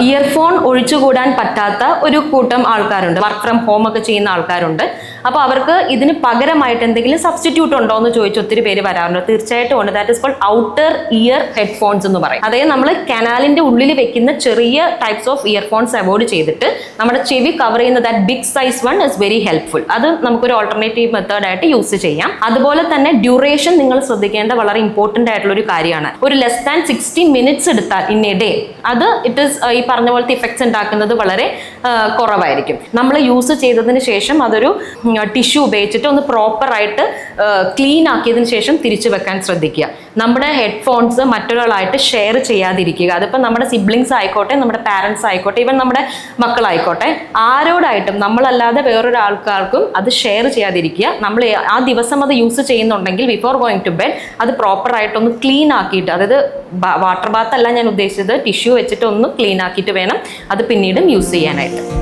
Earphone ഒഴിച്ചുകൂടാൻ പറ്റാത്ത ഒരു കൂട്ടം ആൾക്കാരുണ്ട്, വർക്ക് ഫ്രം ഹോം ഒക്കെ ചെയ്യുന്ന ആൾക്കാരുണ്ട്. അപ്പോൾ അവർക്ക് ഇതിന് പകരമായിട്ട് എന്തെങ്കിലും സബ്സ്റ്റിറ്റ്യൂട്ട് ഉണ്ടോ എന്ന് ചോദിച്ച് ഒത്തിരി പേര് വരാറുണ്ട്. തീർച്ചയായിട്ടും ഉണ്ട്. That is called outer ear headphones എന്ന് പറയും. അതായത് നമ്മൾ കനാലിന്റെ ഉള്ളിൽ വെക്കുന്ന ചെറിയ ടൈപ്സ് ഓഫ് ഇയർഫോൺസ് അവോയ്ഡ് ചെയ്തിട്ട് നമ്മുടെ ചെവി കവർ ചെയ്യുന്ന that big size one is very helpful. അത് നമുക്കൊരു ഓൾട്ടർനേറ്റീവ് മെത്തേഡ് ആയിട്ട് യൂസ് ചെയ്യാം. അതുപോലെ തന്നെ ഡ്യൂറേഷൻ നിങ്ങൾ ശ്രദ്ധിക്കേണ്ട വളരെ ഇമ്പോർട്ടന്റ് ആയിട്ടുള്ള ഒരു കാര്യമാണ്. ഒരു ലെസ് ദാൻ 60 മിനിറ്റ്സ് എടുത്താൽ ഇൻ എ ഡേ, അത് ഇറ്റ് ഇസ് ഈ പറഞ്ഞ പോലത്തെ ഇഫക്ട്സ് ഉണ്ടാക്കുന്നത് വളരെ കുറവായിരിക്കും. നമ്മൾ യൂസ് ചെയ്തതിന് ശേഷം അതൊരു ടിഷ്യൂ ഉപയോഗിച്ചിട്ട് ഒന്ന് പ്രോപ്പറായിട്ട് ക്ലീൻ ആക്കിയതിന് ശേഷം തിരിച്ചു വെക്കാൻ ശ്രദ്ധിക്കുക. നമ്മുടെ ഹെഡ്ഫോൺസ് മറ്റൊരാളായിട്ട് ഷെയർ ചെയ്യാതിരിക്കുക. അതിപ്പോൾ നമ്മുടെ സിബ്ലിങ്സ് ആയിക്കോട്ടെ, നമ്മുടെ പാരൻസ് ആയിക്കോട്ടെ, ഈവൻ നമ്മുടെ മക്കളായിക്കോട്ടെ, ആരോടായിട്ടും നമ്മളല്ലാതെ വേറൊരാൾക്കാർക്കും അത് ഷെയർ ചെയ്യാതിരിക്കുക. നമ്മൾ ആ ദിവസം അത് യൂസ് ചെയ്യുന്നുണ്ടെങ്കിൽ ബിഫോർ ഗോയിങ് ടു ബെഡ് അത് പ്രോപ്പറായിട്ടൊന്ന് ക്ലീൻ ആക്കിയിട്ട്, അതായത് വാട്ടർ ബാത്ത് അല്ല ഞാൻ ഉദ്ദേശിച്ചത്, ടിഷ്യൂ വെച്ചിട്ട് ഒന്ന് ക്ലീൻ ആക്കിയിട്ട് വേണം അത് പിന്നീടും യൂസ് ചെയ്യാനായിട്ട്.